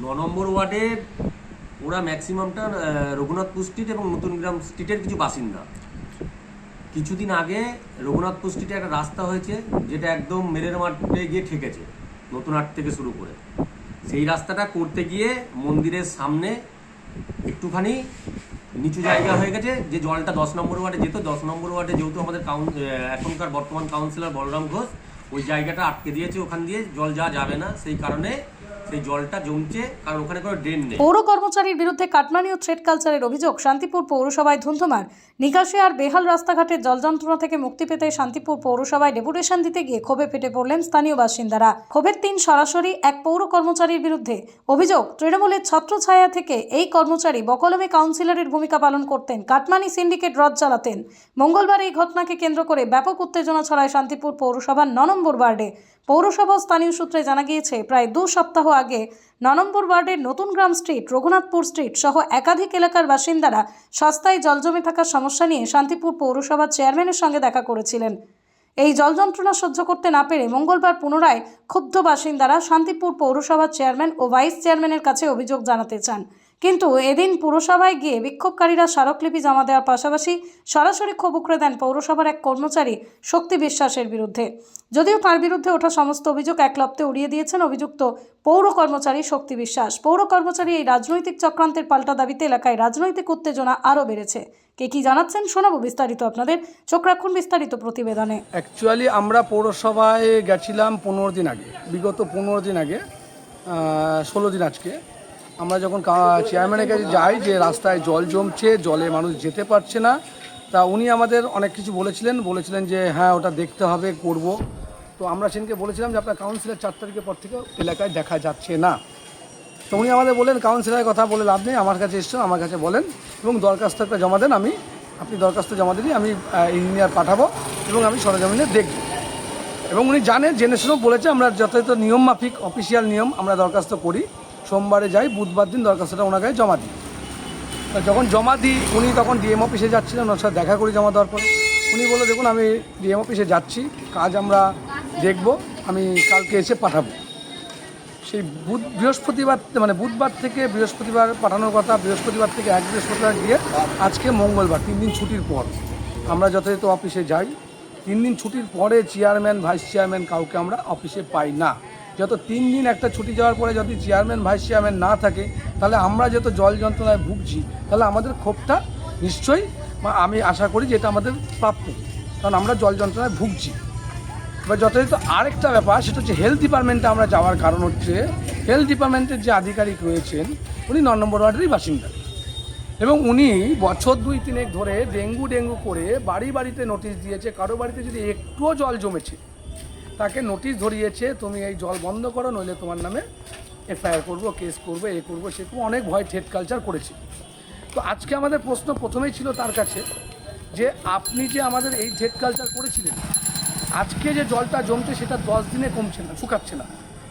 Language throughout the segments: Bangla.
নম্বর ওয়ার্ডে ওরা ম্যাক্সিমামটা রঘুনাথপুর স্ট্রিট এবং নতুন গ্রাম স্ট্রিটের কিছু বাসিন্দা। কিছুদিন আগে রঘুনাথপুর স্ট্রিটে একটা রাস্তা হয়েছে যেটা একদম মেলের মাঠে গিয়ে ঠেকেছে, নতুন হাট থেকে শুরু করে। সেই রাস্তাটা করতে গিয়ে মন্দিরের সামনে একটুখানি নিচু জায়গা হয়ে গেছে, যে জলটা 10 নম্বর ওয়ার্ডে যেত। 10 নম্বর ওয়ার্ডে যেহেতু আমাদের এখনকার বর্তমান কাউন্সিলর বলরাম ঘোষ ওই জায়গাটা আটকে দিয়েছে, ওখান দিয়ে জল যাওয়া যাবে না, সেই কারণে সেই জলটা জমছে, কারণ ওখানে কোনো ড্রেন নেই। পৌর কর্মচারীর বিরুদ্ধে কাটমানি ও থ্রেড কালচারের অভিযোগ। শান্তিপুর পৌরসভায় ধুন্ধুমার। নিকাশি আর বেহাল রাস্তাঘাটের জল যন্ত্রণা থেকে মুক্তি পেতে শান্তিপুর পৌরসভায় ডেপুটেশন দিতে গিয়ে ক্ষোভে ফেটে পড়লেন স্থানীয় বাসিন্দারা। ক্ষোভের তিন সরাসরি এক পৌর কর্মচারীর বিরুদ্ধে। অভিযোগ, তৃণমূলের ছত্রছায়া থেকে এই কর্মচারী বকলমে কাউন্সিলরের ভূমিকা পালন করতেন, কাটমানি সিন্ডিকেট রদ চালাতেন। মঙ্গলবার এই ঘটনাকে কেন্দ্র করে ব্যাপক উত্তেজনা ছড়ায় শান্তিপুর পৌরসভার 9 নম্বর ওয়ার্ডে। পৌরসভা স্থানীয় সূত্রে জানা গিয়েছে, প্রায় 2 সপ্তাহ আগে 9 নম্বর ওয়ার্ডের নতুন গ্রাম স্ট্রিট, রঘুনাথপুর স্ট্রিট সহ একাধিক এলাকার বাসিন্দারা সস্তায় জল জমে থাকার সমস্যা নিয়ে শান্তিপুর পৌরসভার চেয়ারম্যানের সঙ্গে দেখা করেছিলেন। এই জল যন্ত্রণা সহ্য করতে না পেরে মঙ্গলবার পুনরায় ক্ষুব্ধ বাসিন্দারা শান্তিপুর পৌরসভার চেয়ারম্যান ও ভাইস চেয়ারম্যানের কাছে অভিযোগ জানাতে চান। কিন্তু এদিন পুরসভায় গিয়ে বিক্ষোভকারীরা স্মারকলিপি জমা দেওয়ার পাশাপাশি সরাসরি ক্ষোভ উগরে দেন পৌরসভার এক কর্মচারী শক্তি বিশ্বাসের বিরুদ্ধে। যদিও তার বিরুদ্ধে ওঠা সমস্ত অভিযোগ এক লপ্তে উড়িয়ে দিয়েছেন অভিযুক্ত পৌর কর্মচারী শক্তি বিশ্বাস। পৌর কর্মচারী এই রাজনৈতিক চক্রান্তের পাল্টা দাবিতে এলাকায় রাজনৈতিক উত্তেজনা আরও বেড়েছে। কে কি জানাচ্ছেন শোনাবো বিস্তারিত আপনাদের। চোখ রাখুন বিস্তারিত প্রতিবেদনে। অ্যাকচুয়ালি আমরা পৌরসভায় গেছিলাম 15 দিন আগে, বিগত 15 দিন আগে, 16 দিন আজকে। আমরা যখন চেয়ারম্যানের কাছে যাই যে রাস্তায় জল জমছে, জলে মানুষ যেতে পারছে না, তা উনি আমাদের অনেক কিছু বলেছিলেন যে হ্যাঁ ওটা দেখতে হবে, করব। তো আমরা সেদিনকে বলেছিলাম যে আপনার কাউন্সিলর 4 তারিখের পর থেকে এলাকায় দেখা যাচ্ছে না। তো উনি আমাদের বললেন কাউন্সিলরের কথা বলে লাভ নেই, আমার কাছে এসছেন, আমার কাছে বলেন এবং দরখাস্ত একটা জমা দেন, আপনি দরখাস্ত জমা দিলে আমি ইঞ্জিনিয়ার পাঠাবো এবং আমি সরজমিনে দেখব। এবং উনি জেনে শুনেও বলেছে আমরা যথাযথ নিয়ম মাফিক, অফিসিয়াল নিয়ম আমরা দরখাস্ত করি, সোমবারে যাই, বুধবার দিন দরখাস্তটা ওনার কাছে জমা দিই। যখন জমা দিই উনি তখন ডিএম অফিসে যাচ্ছিলেন, ওনার সাথে দেখা করি জমা দেওয়ার পরে। উনি বললো দেখুন আমি ডিএম অফিসে যাচ্ছি, কাজ আমরা দেখব, আমি কালকে এসে পাঠাবো। সেই বুধবার থেকে বৃহস্পতিবার পাঠানোর কথা, বৃহস্পতিবার থেকে এক বৃহস্পতিবার গিয়ে আজকে মঙ্গলবার, 3 দিন ছুটির পর আমরা যথাযথ অফিসে যাই। 3 দিন ছুটির পরে চেয়ারম্যান, ভাইস চেয়ারম্যান কাউকে আমরা অফিসে পাই না। যত 3 দিন একটা ছুটি যাওয়ার পরে যদি চেয়ারম্যান, ভাইস চেয়ারম্যান না থাকে, তাহলে আমরা যত জল যন্ত্রণায় ভুগছি, তাহলে আমাদের ক্ষোভটা নিশ্চয়ই, আমি আশা করি যে এটা আমাদের প্রাপ্য, কারণ আমরা জল যন্ত্রণায় ভুগছি। এবার যথাযথ আরেকটা ব্যাপার, সেটা হচ্ছে হেলথ ডিপার্টমেন্টে আমরা যাওয়ার কারণ হচ্ছে হেলথ ডিপার্টমেন্টের যে আধিকারিক রয়েছেন উনি 9 নম্বর ওয়ার্ডেরই বাসিন্দা, এবং উনি বছর 2-3 ধরে ডেঙ্গু করে বাড়িতে নোটিশ দিয়েছে। কারো বাড়িতে যদি একটুও জল জমেছে তাকে নোটিশ ধরিয়েছে, তুমি এই জল বন্ধ করো, নইলে তোমার নামে এফআইআর করবো, কেস করবো, এ করবো, সে করবো, অনেক ভয় থ্রেট কালচার করেছে। তো আজকে আমাদের প্রশ্ন প্রথমেই ছিল তার কাছে যে আপনি যে আমাদের এই থ্রেট কালচার করেছিলেন, আজকে যে জলটা জমছে সেটা 10 দিনে কমছে না, শুকাচ্ছে না,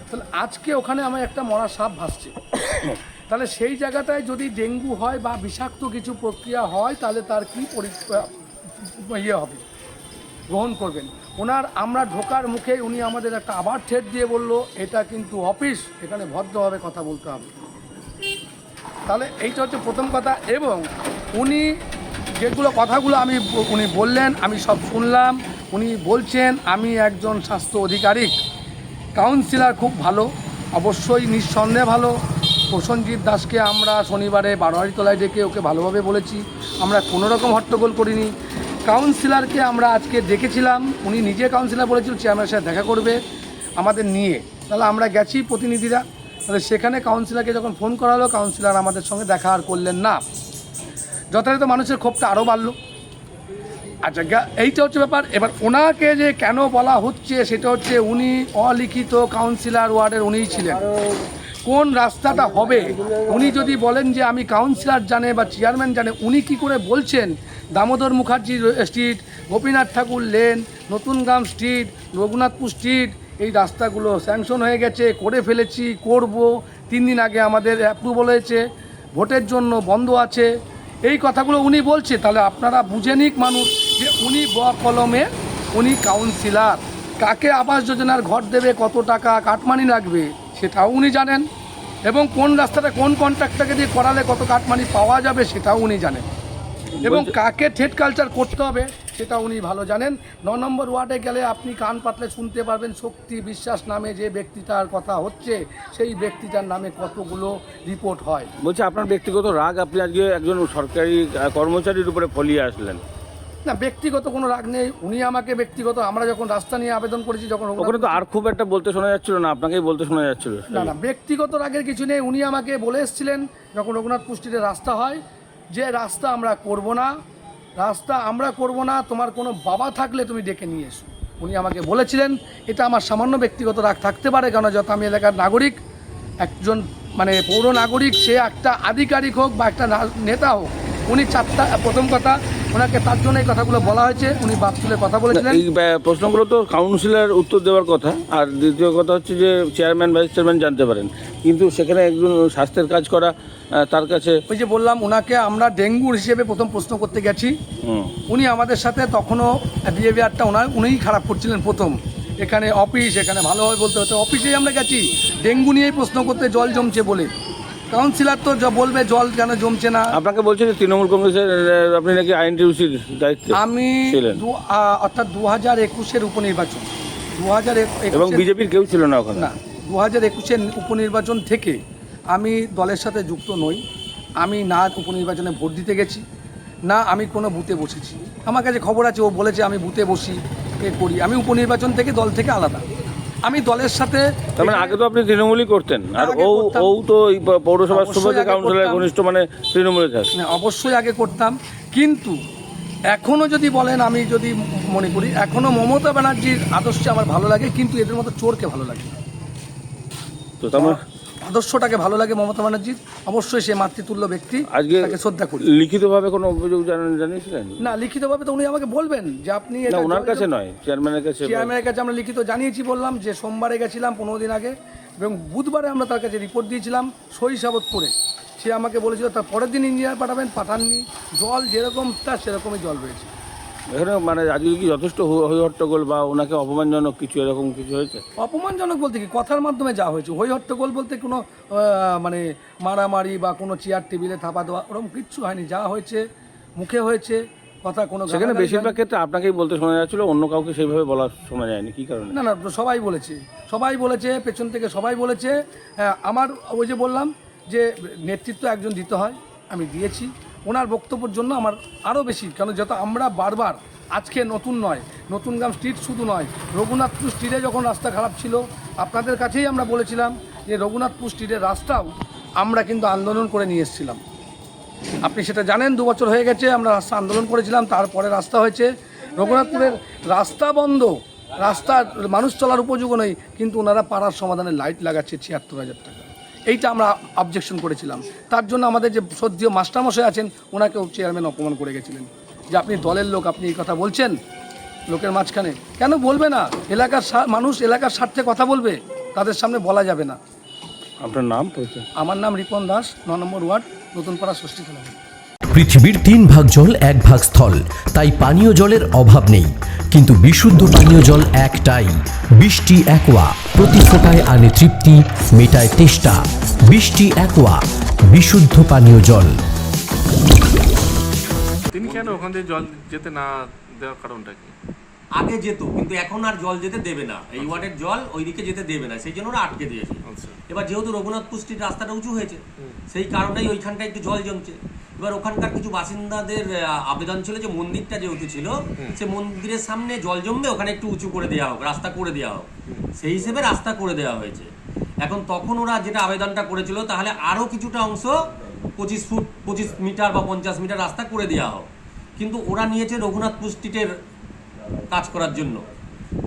তাহলে আজকে ওখানে আমার একটা মরা সাপ ভাসছে, তাহলে সেই জায়গাটায় যদি ডেঙ্গু হয় বা বিষাক্ত কিছু প্রক্রিয়া হয়, তাহলে তার কী হবে, গ্রহণ করবেন। আমরা ঢোকার মুখে উনি আমাদের একটা আবার থ্রেট দিয়ে বলল এটা কিন্তু অফিস, এখানে ভদ্রভাবে কথা বলতে হবে। তাহলে এইটা হচ্ছে প্রথম কথা। এবং উনি যেগুলো কথাগুলো উনি বললেন আমি সব শুনলাম। উনি বলছেন আমি একজন স্বাস্থ্য আধিকারিক, কাউন্সিলর খুব ভালো, অবশ্যই নিঃসন্দেহে ভালো। প্রসেনজিৎ দাসকে আমরা শনিবারে বারোয়ারিতলায় ডেকে ওকে ভালোভাবে বলেছি, আমরা কোনো রকম হট্টগোল করিনি। কাউন্সিলরকে আমরা আজকে ডেকেছিলাম, উনি নিজে কাউন্সিলর বলেছিল চেয়ারম্যানের সাথে দেখা করবে আমাদের নিয়ে, তাহলে আমরা গেছি প্রতিনিধিরা। তাহলে সেখানে কাউন্সিলরকে যখন ফোন করা হলো, কাউন্সিলর আমাদের সঙ্গে দেখা আর করলেন না। যথাযথ মানুষের ক্ষোভটা আরও বাড়লো। আচ্ছা, এইটা হচ্ছে ব্যাপার। এবার ওনাকে যে কেন বলা হচ্ছে সেটা হচ্ছে উনি অলিখিত কাউন্সিলর ওয়ার্ডের উনিই ছিলেন। কোন রাস্তাটা হবে উনি যদি বলেন যে আমি কাউন্সিলর জানে বা চেয়ারম্যান জানে, উনি কি করে বলছেন দামোদর মুখার্জি স্ট্রিট, গোপীনাথ ঠাকুর লেন, নতুন গ্রাম স্ট্রিট, রঘুনাথপুর স্ট্রিট, এই রাস্তাগুলো স্যাংশন হয়ে গেছে, করে ফেলেছি, করব, 3 দিন আগে আমাদের অ্যাপ্রুভাল হয়েছে, ভোটের জন্য বন্ধ আছে, এই কথাগুলো উনি বলছে। তাহলে আপনারা বুঝে নিক মানুষ যে উনি বকলমে উনি কাউন্সিলর। কাকে আবাস যোজনার ঘর দেবে, কত টাকা কাটমানি লাগবে সেটাও উনি জানেন। এবং কোন রাস্তাটা কোন কন্ট্রাক্টরকে দিয়ে করালে কত কাটমানি পাওয়া যাবে সেটাও উনি জানেন, এবং কাকে থ্রেড কালচার করতে হবে সেটা উনি ভালো জানেন। 9 নম্বর ওয়ার্ডে গেলে আপনি কান পাতলে শুনতে পারবেন শক্তি বিশ্বাস নামে যে ব্যক্তিটার কথা হচ্ছে সেই ব্যক্তিটার নামে কতগুলো রিপোর্ট হয়। বলছি আপনার ব্যক্তিগত রাগ, আপনি আজকে একজন সরকারি কর্মচারীর উপরে ফলিয়ে আসলেন। না, ব্যক্তিগত কোনো রাগ নেই, উনি আমাকে ব্যক্তিগত, আমরা যখন রাস্তা নিয়ে আবেদন করেছি যখন ওখানে তো আর খুব একটা বলতে শোনা যাচ্ছিল না, আপনাকেই বলতে শোনা যাচ্ছিল। না না, ব্যক্তিগত রাগের কিছু নেই। উনি আমাকে বলে এসেছিলেন যখন রঘুনাথপুর স্ট্রিটে রাস্তা হয় যে রাস্তা আমরা করব না, রাস্তা আমরা করব না, তোমার কোনো বাবা থাকলে তুমি ডেকে নিয়ে এসো। উনি আমাকে বলেছিলেন। এটা আমার সামান্য ব্যক্তিগত রাগ থাকতে পারে, কারণ যত আমি এলাকার নাগরিক, একজন মানে পৌর নাগরিক, সে একটা আধিকারিক হোক বা একটা নেতা হোক, উনি প্রথম কথা ওনাকে তার জন্য এই কথাগুলো বলা হয়েছে, উনি বাপ তুলে কথা বলেছিলেন। এই প্রশ্নগুলো তো কাউন্সিলর উত্তর দেওয়ার কথা, আর দ্বিতীয় কথা হচ্ছে যে চেয়ারম্যান ভাইস চেয়ারম্যান জানতে পারেন, কিন্তু সেখানে একজন স্বাস্থ্যের কাজ করা তার কাছে। ওই যে বললাম ওনাকে আমরা ডেঙ্গুর হিসেবে প্রথম প্রশ্ন করতে গেছি, উনি আমাদের সাথে তখনও বিহেভিয়ারটা উনিই খারাপ করছিলেন প্রথম। এখানে অফিস, এখানে ভালোভাবে বলতে হতো, অফিসেই আমরা গেছি ডেঙ্গু নিয়েই প্রশ্ন করতে, জল জমছে বলে। কাউন্সিলর তো বলবে জল কেন জমছে না। আপনাকে বলছে যে তৃণমূল কংগ্রেসের আপনি নাকি আইনটিউসির দায়িত্বে আমি ছিলেন, অর্থাৎ 2021-এর উপনির্বাচন, 2021 এবং বিজেপির কেউ ছিল না ওখানে। না, 2021-এর উপনির্বাচন থেকে আমি দলের সাথে যুক্ত নই। আমি না উপনির্বাচনে ভোট দিতে গেছি, না আমি কোনো বুথে বসেছি। আমার কাছে খবর আছে ও বলেছে আমি বুথে বসি, এ করি। আমি উপনির্বাচন থেকে দল থেকে আলাদা, আমি দলের সাথে। তার মানে আগে তো আপনি তৃণমূলই করতেন, আর ও তো এই পৌরসভার সভাপতি কাউন্সিলর ঘনিষ্ঠ, মানে তৃণমূলে থাকে। অবশ্যই আগে করতাম, কিন্তু এখনও যদি বলেন, আমি যদি মনে করি এখনও মমতা ব্যানার্জির আদর্শে আমার ভালো লাগে, কিন্তু এদের মতো চোরকে ভালো লাগে। তো তোমার আদর্শটাকে ভালো লাগে মমতা ব্যানার্জির, অবশ্যই সে মাতৃতুল্য ব্যক্তি, আজকে তাকে শ্রদ্ধা করি। লিখিতভাবে কোনো অভিযোগ জানিয়েছিলেন? না, লিখিতভাবে তো উনি আমাকে বলবেন যে আপনি না, ওনার কাছে নয়, চেয়ারম্যানের কাছে। চেয়ারম্যানের কাছে আমরা লিখিত জানিয়েছি, বললাম যে সোমবারে গেছিলাম 15 দিন আগে, এবং বুধবারে আমরা তার কাছে রিপোর্ট দিয়েছিলাম সই সাবত করে। সে আমাকে বলেছিল তার পরের দিন ইঞ্জিনিয়ার পাঠাবেন, পাঠাননি। জল যেরকম তার সেরকমই জল রয়েছে এখানে। মানে আজকে কি যথেষ্ট হই হট্টগোল বা ওনাকে অপমানজনক কিছু এরকম কিছু হয়েছে? অপমানজনক বলতে কি, কথার মাধ্যমে যা হয়েছে। হই হট্টগোল বলতে কোনো মানে মারামারি বা কোনো চেয়ার টেবিলে থাপা দেওয়া ওরকম কিচ্ছু হয়নি। যা হয়েছে মুখে হয়েছে, কথা কোনো। সেখানে বেশিরভাগ ক্ষেত্রে আপনাকেই বলতে শোনা যাচ্ছিল, অন্য কাউকে সেইভাবে বলা শোনা যায়নি, কি কারণে? না না, সবাই বলেছে, পেছন থেকে সবাই বলেছে। আমার ওই যে বললাম যে নেতৃত্ব একজন দিতে হয়, আমি দিয়েছি। ওনার বক্তব্যের জন্য আমার আরও বেশি, কারণ যত আমরা বারবার, আজকে নতুন নয়, নতুনগ্রাম স্ট্রিট শুধু নয়, রঘুনাথপুর স্ট্রিটে যখন রাস্তা খারাপ ছিল আপনাদের কাছেই আমরা বলেছিলাম যে রঘুনাথপুর স্ট্রিটের রাস্তাও আমরা কিন্তু আন্দোলন করে নিয়ে এসেছিলাম। আপনি সেটা জানেন, 2 বছর হয়ে গেছে আমরা রাস্তা আন্দোলন করেছিলাম, তারপরে রাস্তা হয়েছে। রঘুনাথপুরের রাস্তা বন্ধ, রাস্তা মানুষ চলার উপযোগী নয়, কিন্তু ওনারা পাড়ার সমাধানে লাইট লাগাচ্ছে 76,000 টাকা। এইটা আমরা অবজেকশন করেছিলাম। তার জন্য আমাদের যে শ্রদ্ধেয় মাস্টারমশাই আছেন, ওনাকেও চেয়ারম্যান অপমান করে গেছিলেন যে আপনি দলের লোক, আপনি এই কথা বলছেন লোকের মাঝখানে। কেন বলবে না? এলাকার মানুষ এলাকার স্বার্থে কথা বলবে, তাদের সামনে বলা যাবে না। আপনার নাম? আমার নাম রিপন দাস, 9 নম্বর ওয়ার্ড, নতুনপাড়া ষষ্ঠী খেলা। পৃথিবীর 3 ভাগ জল 1 ভাগ স্থল, তাই পানীয় জলের অভাব নেই। কিন্তু বিশুদ্ধ পানীয় জল একটাই, বৃষ্টি অ্যাকোয়া। প্রতি ফোঁটায় আনে তৃপ্তি, মেটায় তেষ্টা। বৃষ্টি অ্যাকোয়া, বিশুদ্ধ পানীয় জল। তিনি কেন ওখান থেকে জল যেতে না দেওয়ার কারণটা কি? আগে যেত, কিন্তু এখন আর জল যেতে দেবে না, এই ওয়ার্ডের জল ওইদিকে যেতে দেবে না, সেই জন্য ওরা আটকে দিয়েছে। এবার যেহেতু রঘুনাথপুর স্ট্রিট রাস্তাটা উঁচু হয়েছে, সেই কারণেই ওইখানটা একটু জল জমছে। এবার ওখানকার কিছু বাসিন্দাদের আবেদন ছিল যে মন্দিরটা যেহেতু ছিল, সে মন্দিরের সামনে জল জমবে, ওখানে একটু উঁচু করে দেওয়া হোক, রাস্তা করে দেওয়া হোক। সেই হিসেবে রাস্তা করে দেওয়া হয়েছে। এখন তখন ওরা যেটা আবেদনটা করেছিল, তাহলে আরও কিছুটা অংশ 25 মিটার বা 50 মিটার রাস্তা করে দেওয়া হোক, কিন্তু ওরা নিয়েছে রঘুনাথপুর স্ট্রিটের কাজ করার জন্য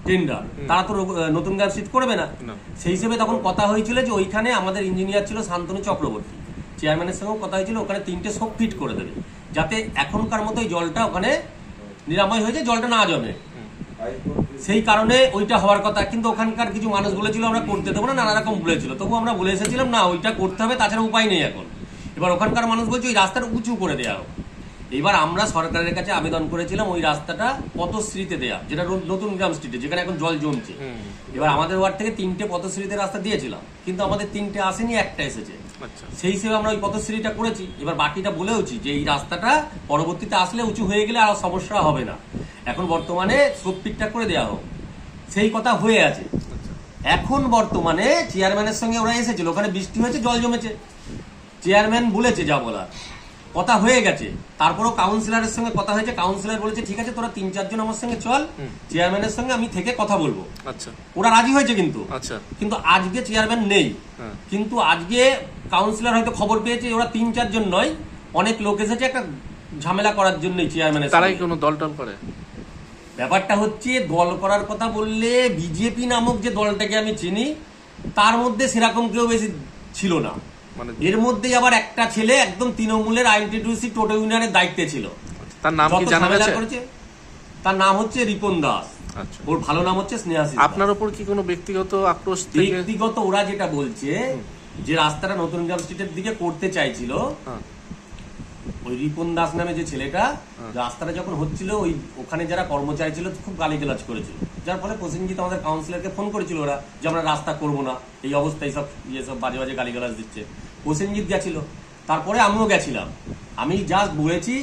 টেন্ডার। তারা তো নতুনগ্রাম স্ট্রিট করবে না। সেই হিসেবে তখন কথা হয়েছিল যে ওইখানে আমাদের ইঞ্জিনিয়ার ছিল শান্তনু চক্রবর্তী, চেয়ারম্যানের সঙ্গেও কথা হয়েছিল ওখানে 3টে শপ ফিট করে দেবে, যাতে এখনকার মতো এই জলটা ওখানে নিরাময় হয়ে যায়, জলটা না জমে। সেই কারণে ওইটা হওয়ার কথা, কিন্তু ওখানকার কিছু মানুষ বলেছিল আমরা করতে দেবো না, নানা রকম বলেছিল। তবু আমরা বলে এসেছিলাম না, ওইটা করতে হবে, তাছাড়া উপায় নেই এখন। এবার ওখানকার মানুষ বলছে ওই রাস্তাটা উঁচু করে দেওয়া হোক। এবার আমরা সরকারের কাছে আবেদন করেছিলাম ওই রাস্তাটা পথশ্রীতে দেয়া, যেটা নতুন গ্রাম স্ট্রিটে, যেখানে এখন জল জমছে। এবার আমাদের ওয়ার্ড থেকে 3টে পথশ্রীতে রাস্তা দিয়েছিলাম, কিন্তু আমাদের 3টে আসেনি, একটা এসেছে। আচ্ছা, সেই হিসেবে আমরা ওই পথশ্রীটা করেছি। এবার বাকিটা বলেওছি যে এই রাস্তাটা পরবর্তীতে আসলে উঁচু হয়ে গেলে আর সমস্যা হবে না, এখন বর্তমানে সব ঠিকঠাক করে দেওয়া হোক, সেই কথা হয়ে আছে। এখন বর্তমানে চেয়ারম্যানের সঙ্গে ওরা এসেছিল, ওখানে বৃষ্টি হয়েছে, জল জমেছে, চেয়ারম্যান বলেছে যা বলার, কথা হয়ে গেছে। তারপরেও কাউন্সিলরের সঙ্গে কথা হয়েছে, কাউন্সিলর বলেছে ঠিক আছে তোরা 3-4 জন আমার সঙ্গে চল, চেয়ারম্যানের সঙ্গে আমি থেকে কথা বলবো। আচ্ছা, ওরা রাজি হয়েছে, কিন্তু আচ্ছা, কিন্তু আজকে চেয়ারম্যান নেই। হ্যাঁ। কিন্তু আজকে কাউন্সিলর হয়তো খবর পেয়েছে ওরা 3-4 জন নয়, অনেক লোক এসেছে একটা ঝামেলা করার জন্যই চেয়ারম্যানের তারাই সঙ্গে। কোনো দল টল করে? ব্যাপারটা হচ্ছে দল করার কথা বললে বিজেপি নামক যে দলটাকে আমি চিনি তার মধ্যে সেরকম কেউ বেশি ছিল না। মানে এর মধ্যেই আবার একটা ছেলে একদম তৃণমূলের আইএনটিটিউসি টোটো ইউনিয়নের দায়িত্বে ছিল। তার নাম কি যত জানা ঝামেলা গেছে? করেছে, তার নাম হচ্ছে রিপন দাস, আচ্ছা, ওর ভালো নাম হচ্ছে স্নেহাসী। আপনার উপর কি কোনো ব্যক্তিগত আক্রোশ থেকে? ব্যক্তিগত ওরা যেটা বলছে যে রাস্তাটা নতুন গ্রাম স্ট্রিটের দিকে করতে চাইছিল, হ্যাঁ, ওই রিপন দাস নামে যে ছেলেটা, রাস্তাটা যখন হচ্ছিল ওই ওখানে যারা কর্মচারী ছিল খুব গালিগালাজ করেছিল, যার ফলে প্রসেনজিৎ আমাদের কাউন্সিলরকে ফোন করেছিল ওরা যে আমরা রাস্তা করবো না, এই অবস্থায় সব সব বাজে বাজে গালিগালাজ দিচ্ছে। প্রসেনজিৎ গেছিল, তারপরে আমিও গেছিলাম। আমি জাস্ট বলেছি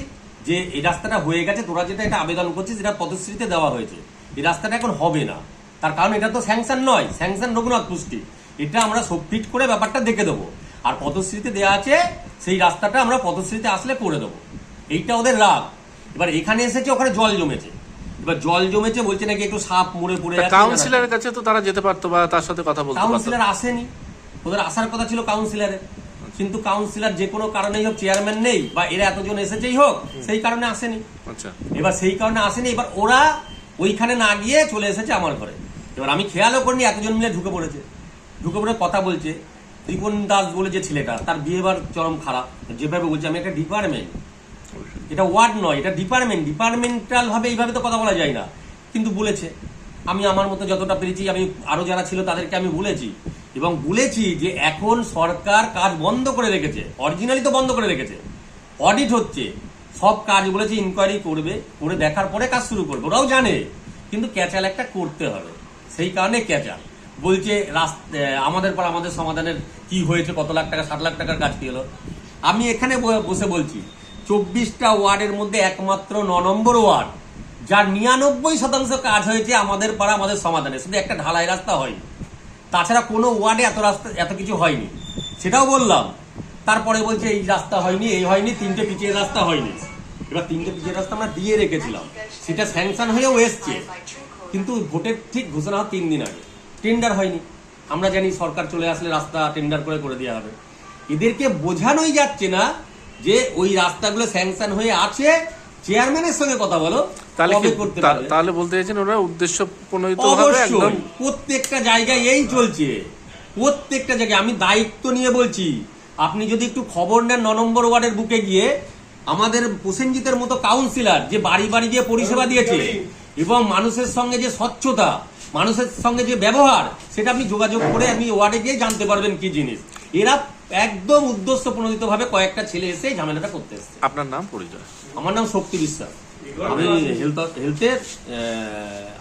যে এই রাস্তাটা হয়ে গেছে, তোরা যেটা এটা আবেদন করছিস যেটা পদশ্রীতে দেওয়া হয়েছে, এই রাস্তাটা এখন হবে না, তার কারণ এটা তো স্যাংশন নয়, স্যাংশন রঘুনাথ পুষ্টি, এটা আমরা সব ফিট করে ব্যাপারটা দেখে দেবো, আর পদশ্রীতে দেওয়া আছে সেই রাস্তাটা আমরা পদশ্রীতে আসলে করে দেবো, এইটা ওদের রাগ। এবার এখানে এসেছে, ওখানে জল জমেছে, এবার জল জমেছে বলছে নাকি একটু সাপ মরে পড়ে আছে। কাউন্সিলরের কাছে তো তারা যেতে পারতো বা তার সাথে কথা বলতে পারতো। কাউন্সিলর আসেনি, ওদের আসার কথা ছিল কাউন্সিলরের, কিন্তু কাউন্সিলর যে কোনো কারণেই হোক, চেয়ারম্যান নেই বা এরা এতজন এসেছেই হোক, সেই কারণে আসেনি। আচ্ছা, এবার সেই কারণে আসেনি, এবার ওরা ওইখানে না গিয়ে চলে এসেছে আমার ঘরে। এবার আমি খেয়ালও করিনি, এতজন মিলে ঢুকে পড়েছে, ঢুকে পড়ে কথা বলছে। রিপন দাস বলে যে ছেলেটা, তার বিহেভিয়ার চরম খারাপ, যেভাবে বলছে আমি একটা ডিপার্টমেন্ট, এটা ওয়ার্ড নয়, এটা ডিপার্টমেন্ট, ডিপার্টমেন্টাল ভাবে এইভাবে তো কথা বলা যায় না, কিন্তু বলেছে। আমি আমার মতো যতটা পেরেছি, আমি আরো যারা ছিল তাদেরকে আমি বলেছি, এবং বলেছি যে এখন সরকার কাজ বন্ধ করে রেখেছে, অরিজিনালি তো বন্ধ করে রেখেছে, অডিট হচ্ছে, সব কাজ বলেছে ইনকোয়ারি করবে, করে দেখার পরে কাজ শুরু করবে, ওরাও জানে, কিন্তু ক্যাচাল একটা করতে হবে, সেই কারণে ক্যাচাল বলছে আমাদের পর আমাদের সমাধানের কি হয়েছে, কত লাখ টাকা, 7 লাখ টাকার কাজ কি হলো। আমি এখানে বসে বলছি 24টা ওয়ার্ডের মধ্যে একমাত্র 9 নম্বর ওয়ার্ড যার 99% কাজ হয়েছে আমাদের পাড়া আমাদের সমাধানে, শুধু একটা ঢালাই রাস্তা হয়নি, তাছাড়া কোনো ওয়ার্ডে এত রাস্তা এত কিছু হয়নি, সেটাও বললাম। তারপরে বলছে এই রাস্তা হয়নি, এই হয়নি, 3টে পিচের রাস্তা হয়নি। এবার 3টে পিচের রাস্তা আমরা দিয়ে রেখেছিলাম, সেটা স্যাংশন হয়েও এসছে, কিন্তু ভোটের ঠিক ঘোষণা হওয়ার 3 দিন আগে টেন্ডার হয়নি। আমরা জানি সরকার চলে আসলে রাস্তা টেন্ডার করে দেওয়া হবে, এদেরকে বোঝানোই যাচ্ছে না যে ওই রাস্তাগুলো স্যাংশন হয়ে আছে, চেয়ারম্যানের সঙ্গে কথা বলো, তাহলে কবে কি করতে পারবে। তাহলে বলতে চাইছেন ওরা উদ্দেশ্য প্রণোদিতভাবে একদম অবশ্যই প্রত্যেকটা জায়গায় এই চলছে, প্রত্যেকটা জায়গায়। আমি দায়িত্ব নিয়ে বলছি, আপনি যদি একটু খবর নেন 9 নম্বর ওয়ার্ডের বুকে গিয়ে, আমাদের প্রসেনজিতের মতো কাউন্সিলর যে বাড়ি বাড়ি গিয়ে পরিষেবা দিয়েছে এবং মানুষের সঙ্গে যে স্বচ্ছতা, মানুষের সঙ্গে যে ব্যবহার, সেটা আপনি যোগাযোগ করে আপনি ওয়ার্ডে গিয়ে জানতে পারবেন কি জিনিস। এরা একদম উদ্দেশ্য প্রণোদিতভাবে কয়েকটা ছেলে এসে এই ঝামেলাটা করতে এসছে। আপনার নাম পরিচয়? আমার নাম শক্তি বিশ্বাস, আমি হেলথের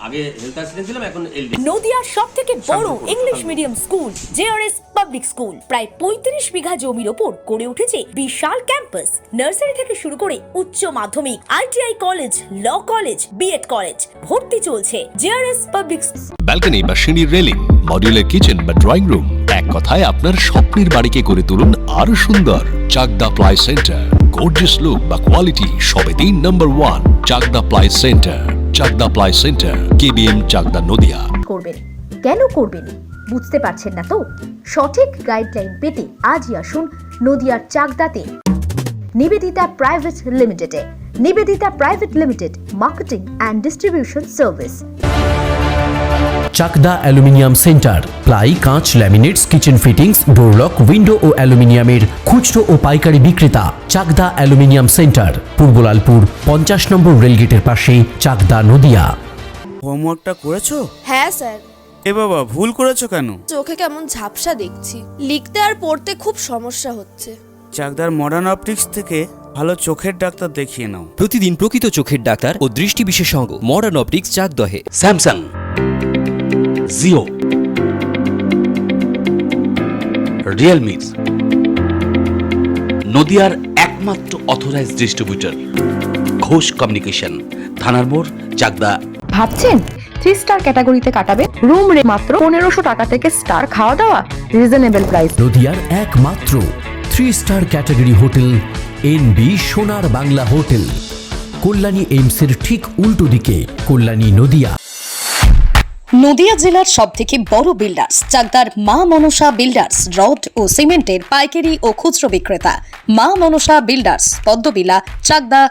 আগে হেলথ অ্যাসিস্ট্যান্ট ছিলাম, এখন এলডি। নদিয়ার সবথেকে বড় English medium school JRS public school, প্রায় 35 বিঘা জমির ওপর গড়ে উঠেছে বিশাল ক্যাম্পাস। নার্সারি থেকে শুরু করে উচ্চ মাধ্যমিক, ITI college, law college, BEd college, ভর্তি চলছে। জেআরএস পাবলিক ব্যালকনি বা সিঁড়ির রেলিং, মডিউলার কিচেন বা ড্রয়িং রুম, এক কথায় আপনার স্বপ্নের বাড়িকে করে তুলুন আরো সুন্দর। Chakdaha ply centre, gorgeous look বা কোয়ালিটি সবে 3 number 1 Chakdaha ply centre. Chakdaha ply centre, KBM, Chakdaha, Nadia. করবেন কেন করবেন বুঝতে পারছেন না তো? সঠিক গাইডলাইন পেতে আজই আসুন নদিয়ার চাকদাতে নিবেদিতা প্রাইভেট লিমিটেডে। Nivedita private limited, marketing and distribution service. Chakda aluminium centre, ply, কাঁচ, laminates, kitchen fittings, door lock, window ও অ্যালুমিনিয়ামের খুচরো ও পাইকারি বিক্রেতা। চাকদা অ্যালুমিনিয়াম সেন্টার, পূর্বলালপুর 50 নম্বর রেলগেটের পাশে, চাকদা, নদিয়া। হোমওয়ার্কটা করেছো? হ্যাঁ স্যার। এ বাবা, ভুল করেছো কেন? চোখে কেমন ঝাপসা দেখছি, লিখতে আর পড়তে খুব সমস্যা হচ্ছে। চাকদার মডার্ন অপটিক্স থেকে ভালো চোখের ডাক্তার দেখিয়ে নাও। প্রতিদিন প্রকৃত চোখের ডাক্তার ও দৃষ্টি বিশেষজ্ঞ মডার্ন অপটিক্স চাকদহে। স্যামসাং, জিও, রিয়েলমি, নদিয়ার একমাত্র অথরাইজড ডিস্ট্রিবিউটর ঘোষ কমিউনিকেশন, থানার মোড়, চাকদা। ভাবছেন 3 স্টার ক্যাটাগরিতে কাটাবে? রুম রে মাত্র 1500 টাকা থেকে স্টার, খাওয়া দাওয়া রিজনেবল প্রাইস। নদিয়ার একমাত্র 3 স্টার ক্যাটাগরি হোটেল এনবি সোনার বাংলা হোটেল, কল্যাণী এইমসের ঠিক উল্টো দিকে, কল্যাণী নদিয়া। নদিয়া জেলার সবথেকে বড় বিল্ডার্স চাকদার মা মনসা বিল্ডার্স, রড ও সিমেন্টের পাইকারি ও খুচরো বিক্রেতা। মা মনসা বিল্ডার্স, পদ্মবিলা, চাকদা।